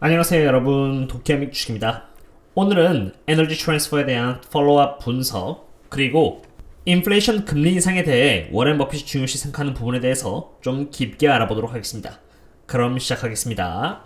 안녕하세요 여러분, 도쿄믹 주식입니다. 오늘은 에너지 트랜스퍼에 대한 팔로우업 분석, 그리고 인플레이션 금리 인상에 대해 워렌 버핏이 중요시 생각하는 부분에 대해서 좀 깊게 알아보도록 하겠습니다. 그럼 시작하겠습니다.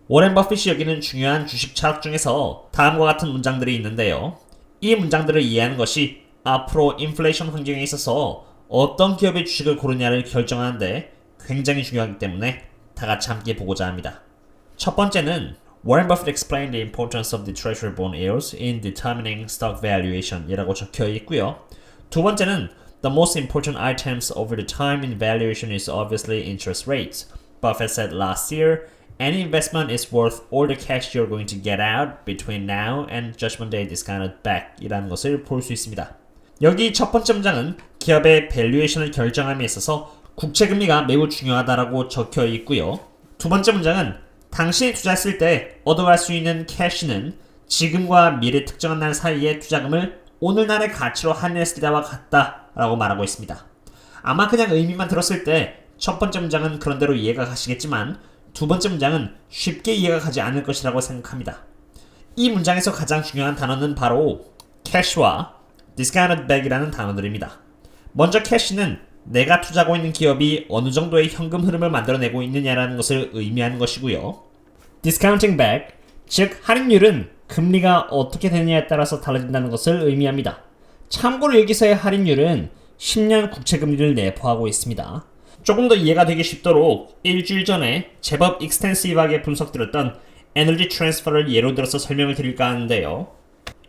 워렌 버핏이 여기는 중요한 주식 차트 중에서 다음과 같은 문장들이 있는데요. 이 문장들을 이해하는 것이 앞으로 인플레이션 환경에 있어서 어떤 기업의 주식을 고르냐를 결정하는데 굉장히 중요하기 때문에 다 같이 함께 보고자 합니다. 첫 번째는 Warren Buffett explained the importance of the treasury bond yields in determining stock valuation 이라고 적혀 있고요. 두 번째는 The most important items over the time in valuation is obviously interest rates. Buffett said last year, any investment is worth all the cash you're going to get out between now and judgment day discounted back 이라는 것을 볼 수 있습니다. 여기 첫 번째 문장은 기업의 밸류에이션을 결정함에 있어서 국채금리가 매우 중요하다라고 적혀 있고요. 두 번째 문장은 당신이 투자했을 때 얻어갈 수 있는 캐시는 지금과 미래 특정한 날 사이의 투자금을 오늘날의 가치로 환산했을 때와 같다라고 말하고 있습니다. 아마 그냥 의미만 들었을 때 첫 번째 문장은 그런대로 이해가 가시겠지만 두 번째 문장은 쉽게 이해가 가지 않을 것이라고 생각합니다. 이 문장에서 가장 중요한 단어는 바로 cash와 discounted back이라는 단어들입니다. 먼저 cash는 내가 투자하고 있는 기업이 어느 정도의 현금 흐름을 만들어내고 있느냐라는 것을 의미하는 것이고요. discounting back, 즉 할인율은 금리가 어떻게 되느냐에 따라서 달라진다는 것을 의미합니다. 참고로 여기서의 할인율은 10년 국채금리를 내포하고 있습니다. 조금 더 이해가 되기 쉽도록 일주일 전에 제법 익스텐시브하게 분석드렸던 에너지 트랜스퍼를 예로 들어서 설명을 드릴까 하는데요.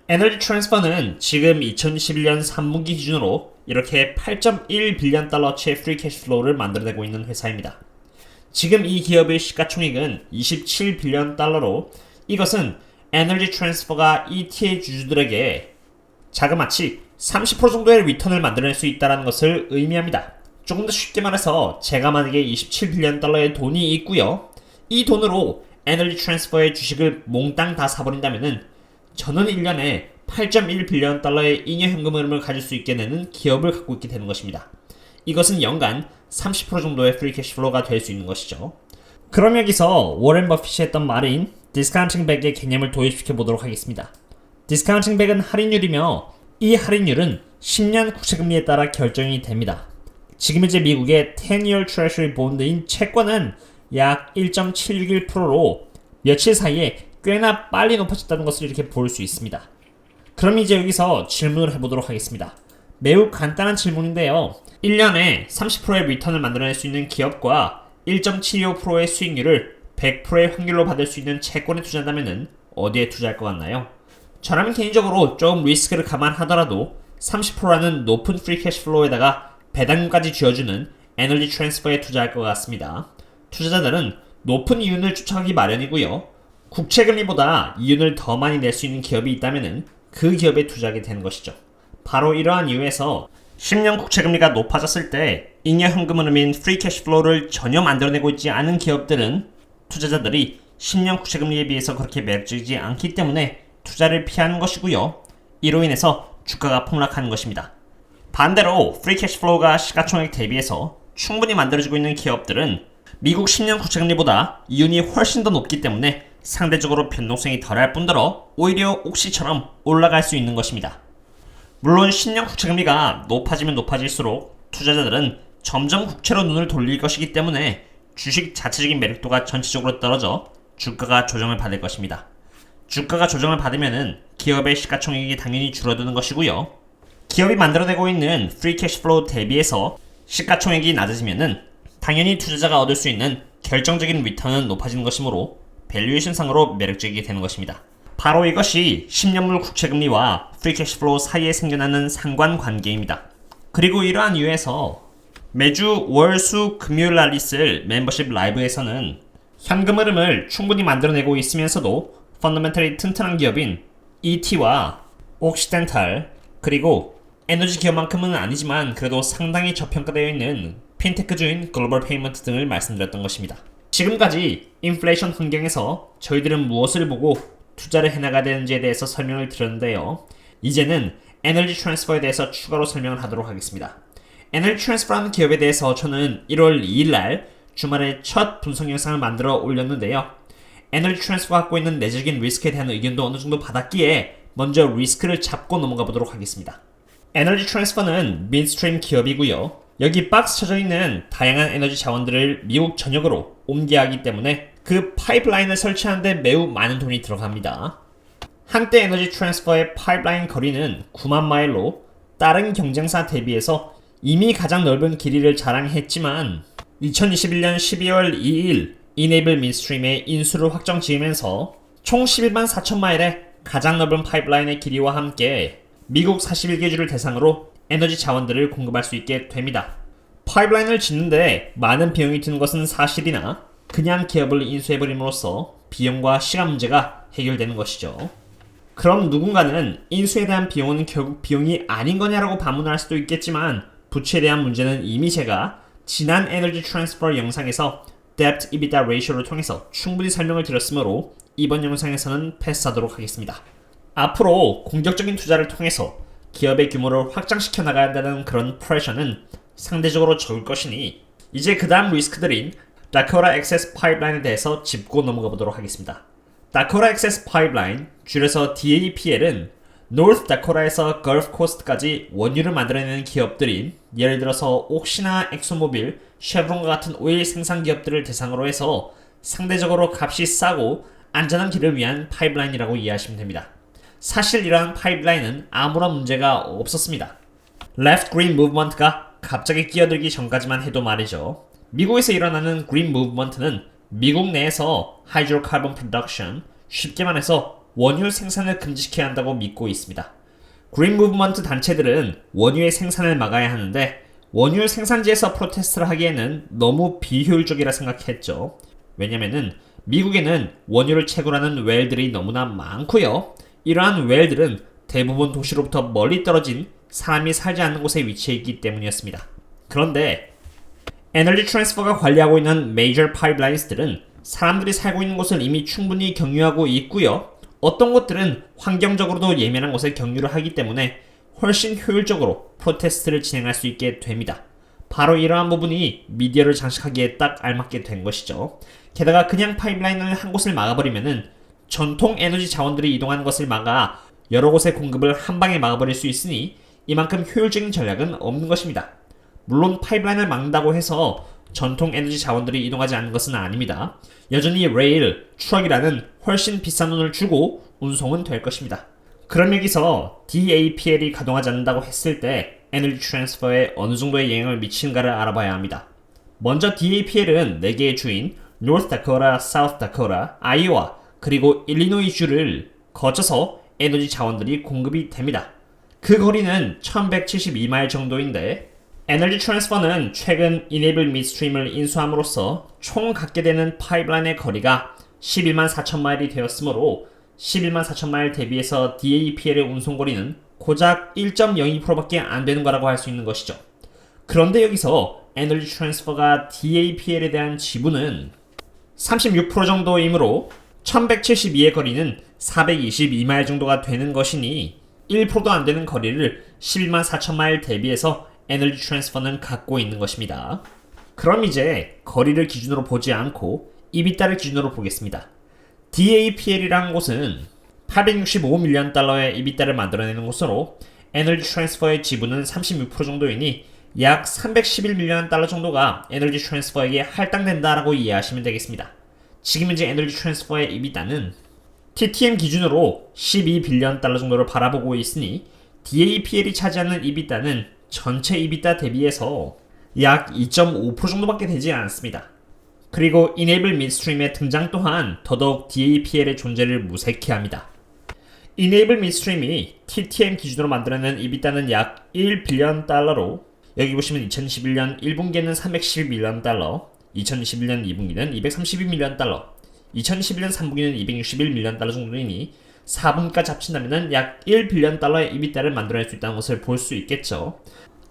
에너지 트랜스퍼는 지금 2021년 3분기 기준으로 이렇게 8.1 빌리언 달러치의 프리 캐시 플로우를 만들어내고 있는 회사입니다. 지금 이 기업의 시가총액은 27 빌리언 달러로 이것은 에너지 트랜스퍼가 ETA 주주들에게 자그마치 30% 정도의 리턴을 만들어낼 수 있다는 것을 의미합니다. 조금 더 쉽게 말해서 제가 만약에 27 빌리언 달러의 돈이 있고요. 이 돈으로 에너지 트랜스퍼의 주식을 몽땅 다 사버린다면은 저는 1년에 8.1 빌리언 달러의 잉여 현금 흐름을 가질 수 있게 되는 기업을 갖고 있게 되는 것입니다. 이것은 연간 30% 정도의 프리 캐시 플로우가 될 수 있는 것이죠. 그럼 여기서 워렌 버핏이 했던 말인 디스카운팅 백의 개념을 도입시켜 보도록 하겠습니다. 디스카운팅 백은 할인율이며 이 할인율은 10년 국채금리에 따라 결정이 됩니다. 지금 현재 미국의 10-year treasury bond인 채권은 약 1.761%로 며칠 사이에 꽤나 빨리 높아졌다는 것을 이렇게 볼 수 있습니다. 그럼 이제 여기서 질문을 해보도록 하겠습니다. 매우 간단한 질문인데요. 1년에 30%의 리턴을 만들어낼 수 있는 기업과 1.75%의 수익률을 100%의 확률로 받을 수 있는 채권에 투자한다면 어디에 투자할 것 같나요? 저라면 개인적으로 좀 리스크를 감안하더라도 30%라는 높은 프리 캐시 플로우에다가 배당금까지 쥐어주는 에너지 트랜스퍼에 투자할 것 같습니다. 투자자들은 높은 이윤을 쫓아가기 마련이고요. 국채금리보다 이윤을 더 많이 낼 수 있는 기업이 있다면 그 기업에 투자하게 되는 것이죠. 바로 이러한 이유에서 10년 국채금리가 높아졌을 때 잉여 현금 흐름인 프리 캐시 플로우를 전혀 만들어내고 있지 않은 기업들은 투자자들이 10년 국채금리에 비해서 그렇게 매력적이지 않기 때문에 투자를 피하는 것이고요. 이로 인해서 주가가 폭락하는 것입니다. 반대로 프리 캐시 플로우가 시가총액 대비해서 충분히 만들어지고 있는 기업들은 미국 10년 국채금리보다 이윤이 훨씬 더 높기 때문에 상대적으로 변동성이 덜할 뿐더러 오히려 옥시처럼 올라갈 수 있는 것입니다. 물론 10년 국채금리가 높아지면 높아질수록 투자자들은 점점 국채로 눈을 돌릴 것이기 때문에 주식 자체적인 매력도가 전체적으로 떨어져 주가가 조정을 받을 것입니다. 주가가 조정을 받으면 기업의 시가총액이 당연히 줄어드는 것이고요. 기업이 만들어내고 있는 프리 캐시 플로우 대비해서 시가총액이 낮아지면 당연히 투자자가 얻을 수 있는 결정적인 리턴은 높아지는 것이므로 밸류에이션 상으로 매력적이게 되는 것입니다. 바로 이것이 10년물 국채금리와 프리 캐시 플로우 사이에 생겨나는 상관관계입니다. 그리고 이러한 이유에서 매주 월, 수, 금요일 날 있을 멤버십 라이브에서는 현금 흐름을 충분히 만들어내고 있으면서도 펀더멘털이 튼튼한 기업인 ET와 옥시덴탈, 그리고 에너지 기업만큼은 아니지만 그래도 상당히 저평가되어 있는 핀테크주인 글로벌 페이먼트 등을 말씀드렸던 것입니다. 지금까지 인플레이션 환경에서 저희들은 무엇을 보고 투자를 해나가야 되는지에 대해서 설명을 드렸는데요. 이제는 에너지 트랜스퍼에 대해서 추가로 설명을 하도록 하겠습니다. 에너지 트랜스퍼라는 기업에 대해서 저는 1월 2일날 주말에 첫 분석 영상을 만들어 올렸는데요. 에너지 트랜스퍼가 갖고 있는 내적인 리스크에 대한 의견도 어느 정도 받았기에 먼저 리스크를 잡고 넘어가 보도록 하겠습니다. 에너지 트랜스퍼는 민스트림 기업이고요. 여기 박스 쳐져 있는 다양한 에너지 자원들을 미국 전역으로 옮겨야 하기 때문에 그 파이프라인을 설치하는데 매우 많은 돈이 들어갑니다. 한때 에너지 트랜스퍼의 파이프라인 거리는 9만 마일로 다른 경쟁사 대비해서 이미 가장 넓은 길이를 자랑했지만 2021년 12월 2일 이네이블 민스트림의 인수를 확정 지으면서 총 11만 4천 마일의 가장 넓은 파이프라인의 길이와 함께 미국 41개 주를 대상으로 에너지 자원들을 공급할 수 있게 됩니다. 파이프라인을 짓는데 많은 비용이 드는 것은 사실이나 그냥 기업을 인수해버림으로써 비용과 시간 문제가 해결되는 것이죠. 그럼 누군가는 인수에 대한 비용은 결국 비용이 아닌 거냐라고 반문할 수도 있겠지만 부채에 대한 문제는 이미 제가 지난 에너지 트랜스퍼 영상에서 Debt EBITDA Ratio를 통해서 충분히 설명을 드렸으므로 이번 영상에서는 패스하도록 하겠습니다. 앞으로 공격적인 투자를 통해서 기업의 규모를 확장시켜 나가야 한다는 그런 프레셔는 상대적으로 적을 것이니 이제 그 다음 리스크들인 다코타 액세스 파이프라인에 대해서 짚고 넘어가 보도록 하겠습니다. 다코타 액세스 파이프라인, 줄여서 DAPL은 노스 다코타에서 걸프 코스트까지 원유를 만들어내는 기업들인 예를 들어서 옥시나 엑소모빌, 쉐브론과 같은 오일 생산 기업들을 대상으로 해서 상대적으로 값이 싸고 안전한 길을 위한 파이프라인이라고 이해하시면 됩니다. 사실 이러한 파이프라인은 아무런 문제가 없었습니다. Left Green Movement가 갑자기 끼어들기 전까지만 해도 말이죠. 미국에서 일어나는 Green Movement는 미국 내에서 하이드로카본 프로덕션, 쉽게 말해서 원유 생산을 금지시켜야 한다고 믿고 있습니다. Green Movement 단체들은 원유의 생산을 막아야 하는데 원유 생산지에서 프로테스트를 하기에는 너무 비효율적이라 생각했죠. 왜냐면은 미국에는 원유를 채굴하는 웰들이 너무나 많고요. 이러한 웰들은 대부분 도시로부터 멀리 떨어진 사람이 살지 않는 곳에 위치해 있기 때문이었습니다. 그런데 에너지 트랜스퍼가 관리하고 있는 메이저 파이프라인스들은 사람들이 살고 있는 곳을 이미 충분히 경유하고 있고요. 어떤 곳들은 환경적으로도 예민한 곳에 경유를 하기 때문에 훨씬 효율적으로 프로테스트를 진행할 수 있게 됩니다. 바로 이러한 부분이 미디어를 장식하기에 딱 알맞게 된 것이죠. 게다가 그냥 파이프라인을 한 곳을 막아버리면은 전통 에너지 자원들이 이동하는 것을 막아 여러 곳의 공급을 한 방에 막아버릴 수 있으니 이만큼 효율적인 전략은 없는 것입니다. 물론 파이프라인을 막는다고 해서 전통 에너지 자원들이 이동하지 않는 것은 아닙니다. 여전히 레일, 트럭이라는 훨씬 비싼 돈을 주고 운송은 될 것입니다. 그럼 여기서 DAPL이 가동하지 않는다고 했을 때 에너지 트랜스퍼에 어느 정도의 영향을 미치는가를 알아봐야 합니다. 먼저 DAPL은 4개의 주인 노스 다코타, 사우스 다코타, 아이오와 그리고 일리노이 주를 거쳐서 에너지 자원들이 공급이 됩니다. 그 거리는 1172마일 정도인데 에너지 트랜스퍼는 최근 이네이블 미드스트림을 인수함으로써 총 갖게 되는 파이프라인의 거리가 11만 4천 마일이 되었으므로 11만 4천 마일 대비해서 DAPL의 운송거리는 고작 1.02%밖에 안 되는 거라고 할 수 있는 것이죠. 그런데 여기서 에너지 트랜스퍼가 DAPL에 대한 지분은 36% 정도이므로 1172의 거리는 422마일 정도가 되는 것이니 1%도 안 되는 거리를 11만 4천 마일 대비해서 에너지 트랜스퍼는 갖고 있는 것입니다. 그럼 이제 거리를 기준으로 보지 않고 EBITDA를 기준으로 보겠습니다. DAPL이라는 곳은 865밀리언 달러의 EBITDA를 만들어내는 곳으로 에너지 트랜스퍼의 지분은 36% 정도이니 약 311밀리언 달러 정도가 에너지 트랜스퍼에게 할당된다라고 이해하시면 되겠습니다. 지금 현재 에너지 트랜스퍼의 EBITDA는 TTM 기준으로 12빌리언 달러 정도를 바라보고 있으니 DAPL이 차지하는 EBITDA는 전체 EBITDA 대비해서 약 2.5% 정도밖에 되지 않습니다. 그리고 Enable Midstream의 등장 또한 더더욱 DAPL의 존재를 무색해 합니다. Enable Midstream이 TTM 기준으로 만들어낸 EBITDA는 약 1빌리언 달러로 여기 보시면 2021년 1분기에는 312밀리언 달러, 2021년 2분기는 232밀리언 달러, 2021년 3분기는 261밀리언 달러 정도이니 4분기까지 합친다면 약 1빌리언 달러의 EBITDA를 만들어낼 수 있다는 것을 볼 수 있겠죠.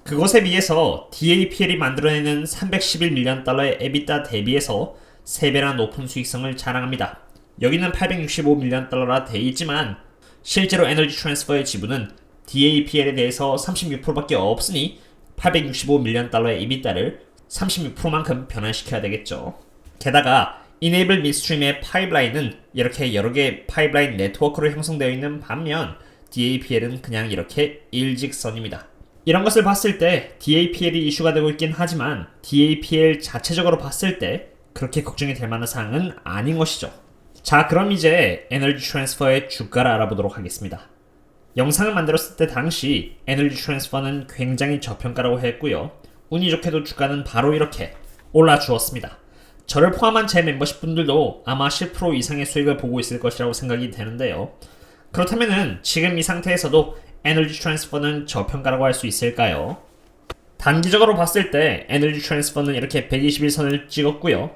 그것에 비해서 DAPL이 만들어내는 311밀리언 달러의 EBITDA 대비해서 3배나 높은 수익성을 자랑합니다. 여기는 865밀리언 달러라 되어 있지만 실제로 에너지 트랜스퍼의 지분은 DAPL에 대해서 36%밖에 없으니 $865밀리언 EBITDA를 36%만큼 변환시켜야 되겠죠. 게다가 Enable Midstream의 파이프라인은 이렇게 여러 개의 파이프라인 네트워크로 형성되어 있는 반면 DAPL은 그냥 이렇게 일직선입니다. 이런 것을 봤을 때 DAPL이 이슈가 되고 있긴 하지만 DAPL 자체적으로 봤을 때 그렇게 걱정이 될 만한 사항은 아닌 것이죠. 자, 그럼 이제 에너지 트랜스퍼의 주가를 알아보도록 하겠습니다. 영상을 만들었을 때 당시 에너지 트랜스퍼는 굉장히 저평가라고 했고요. 운이 좋게도 주가는 바로 이렇게 올라 주었습니다. 저를 포함한 제 멤버십 분들도 아마 10% 이상의 수익을 보고 있을 것이라고 생각이 되는데요. 그렇다면 지금 이 상태에서도 에너지 트랜스퍼는 저평가라고 할 수 있을까요? 단기적으로 봤을 때 에너지 트랜스퍼는 이렇게 121선을 찍었고요.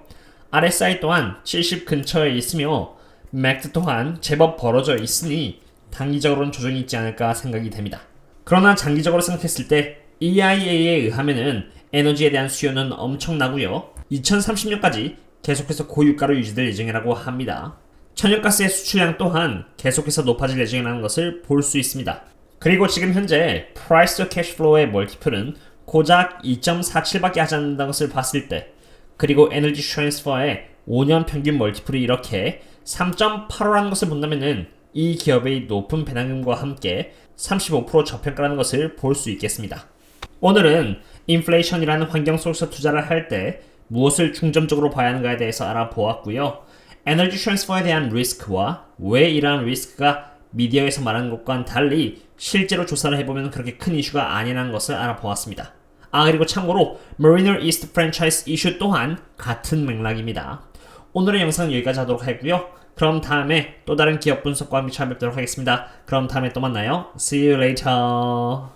RSI 또한 70 근처에 있으며 맥드 또한 제법 벌어져 있으니 단기적으로는 조정이 있지 않을까 생각이 됩니다. 그러나 장기적으로 생각했을 때 EIA에 의하면은 에너지에 대한 수요는 엄청나고요. 2030년까지 계속해서 고유가로 유지될 예정이라고 합니다. 천연가스의 수출량 또한 계속해서 높아질 예정이라는 것을 볼 수 있습니다. 그리고 지금 현재 Price to Cash Flow의 멀티플은 고작 2.47밖에 하지 않는다는 것을 봤을 때, 그리고 에너지 트랜스퍼의 5년 평균 멀티플이 이렇게 3.85라는 것을 본다면은 이 기업의 높은 배당금과 함께 35% 저평가라는 것을 볼 수 있겠습니다. 오늘은 인플레이션이라는 환경 속에서 투자를 할 때 무엇을 중점적으로 봐야 하는가에 대해서 알아보았고요. 에너지 트랜스퍼에 대한 리스크와 왜 이러한 리스크가 미디어에서 말하는 것과는 달리 실제로 조사를 해보면 그렇게 큰 이슈가 아니라는 것을 알아보았습니다. 그리고 참고로 Mariner East 프랜차이즈 이슈 또한 같은 맥락입니다. 오늘의 영상은 여기까지 하도록 하고요. 그럼 다음에 또 다른 기업 분석과 함께 찾아뵙도록 하겠습니다. 그럼 다음에 또 만나요. See you later.